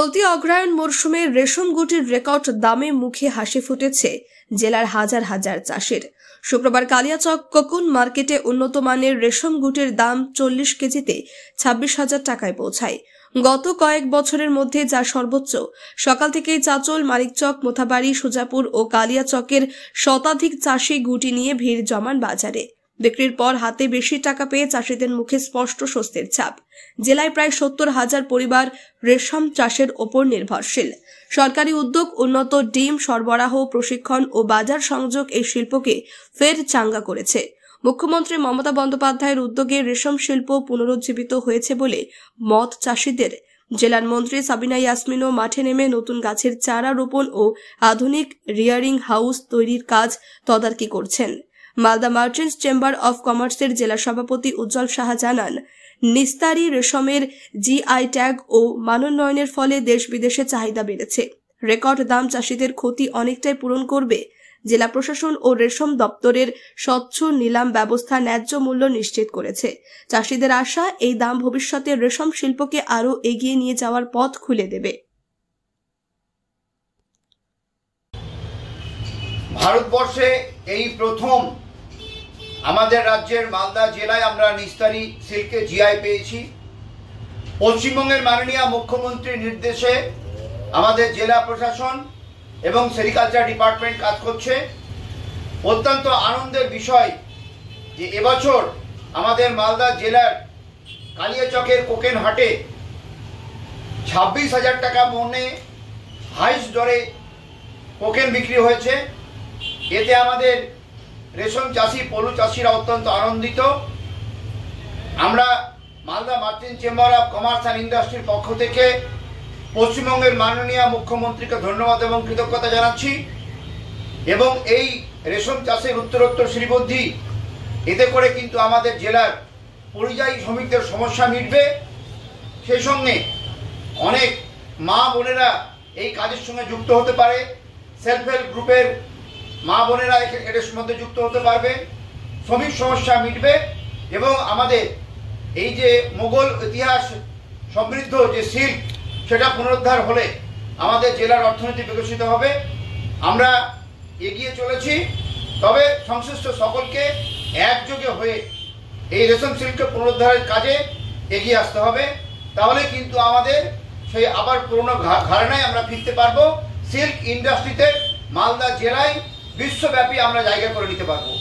চলতি অগ্রহায়ণ মরশুমে রেশম গুটির রেকর্ড দামে মুখে হাসি ফুটেছে জেলার হাজার হাজার চাষির। শুক্রবার কালিয়াচক কোকুন মার্কেটে উন্নত মানের রেশম গুটির দাম 40 কেজিতে 26,000 টাকায় পৌঁছায়। গত কয়েক বছরের মধ্যে যা সর্বোচ্চ। সকাল থেকেই চাচল, মানিকচক, মোথাবাড়ি, সুজাপুর ও কালিয়াচকের শতাধিক চাষি গুটি নিয়ে ভিড় জমান বাজারে। বিক্রির পর হাতে বেশি টাকা পেয়ে চাষিদের মুখে স্পষ্ট স্বস্তির ছাপ। জেলায় প্রায় 70,000 পরিবার রেশম চাষের ওপর নির্ভরশীল। সরকারি উদ্যোগ, উন্নত ডিম সরবরাহ, প্রশিক্ষণ ও বাজার সংযোগ এই শিল্পকে ফের চাঙ্গা করেছে। মুখ্যমন্ত্রী মমতা বন্দ্যোপাধ্যায়ের উদ্যোগে রেশম শিল্প পুনরুজ্জীবিত হয়েছে বলে মত চাষিদের। জেলার মন্ত্রী সাবিনা ইয়াসমিনও মাঠে নেমে নতুন গাছের চারা রোপণ ও আধুনিক রিয়ারিং হাউস তৈরির কাজ তদারকি করছেন। মালদা মার্চেন্টস চেম্বার অফ কমার্সের জেলা সভাপতি উজ্জ্বল সাহা জানান, নিস্তারি রেশমের জিআই ট্যাগ ও মানোন্নয়নের ফলে দেশ বিদেশে চাহিদা বেড়েছে। রেকর্ড দাম চাষিদের ক্ষতি অনেকটাই পূরণ করবে। জেলা প্রশাসন ও রেশম দপ্তরের স্বচ্ছ নিলাম ব্যবস্থা ন্যায্য মূল্য নিশ্চিত করেছে। চাষিদের আশা, এই দাম ভবিষ্যতে রেশম শিল্পকে আরও এগিয়ে নিয়ে যাওয়ার পথ খুলে দেবে। ভারতবর্ষে এই প্রথম আমাদের রাজ্যের মালদা জেলায় আমরা নিস্তারি সিল্কে জিআই পেয়েছি। পশ্চিমবঙ্গের মাননীয় মুখ্যমন্ত্রীর নির্দেশে আমাদের জেলা প্রশাসন এবং সেরিকালচার ডিপার্টমেন্ট কাজ করছে। অত্যন্ত আনন্দের বিষয় যে এবছর আমাদের মালদা জেলার কালিয়াচকের কোকেন হাটে 26,000 টাকা মনে হাইস্ট দরে কোকেন বিক্রি হয়েছে। এতে আমাদের রেশম চাষি, পলু চাষিরা অত্যন্ত আনন্দিত। আমরা Malda merchant chamber of commerce and ইন্ডাস্ট্রির পক্ষ থেকে পশ্চিমবঙ্গের মাননীয় মুখ্যমন্ত্রীকে ধন্যবাদ এবং কৃতজ্ঞতা জানাচ্ছি এবং এই রেশম চাষের উত্তরোত্তর শ্রীবৃদ্ধি, এতে করে কিন্তু আমাদের জেলার পরিযায়ী শ্রমিকদের সমস্যা মিটবে। সেই সঙ্গে অনেক মা বোনেরা এই কাজের সঙ্গে যুক্ত হতে পারে। সেলফ হেল্প গ্রুপের মা বোনেরা এর মধ্যে যুক্ত হতে পারবে। শ্রমিক সমস্যা মিটবে এবং আমাদের এই যে মোগল ইতিহাস সমৃদ্ধ যে সিল্ক, সেটা পুনরুদ্ধার হলে আমাদের জেলার অর্থনীতি বিকশিত হবে। আমরা এগিয়ে চলেছি, তবে সংশ্লিষ্ট সকলকে একযোগে হয়ে এই রেশম সিল্ককে পুনরুদ্ধারের কাজে এগিয়ে আসতে হবে। তাহলে কিন্তু আমাদের সেই আবার পুরনো ঘরানায় আমরা ফিরতে পারবো। সিল্ক ইন্ডাস্ট্রিতে মালদা জেলায় বিশ্বব্যাপী আমরা জায়গা করে নিতে পারবো।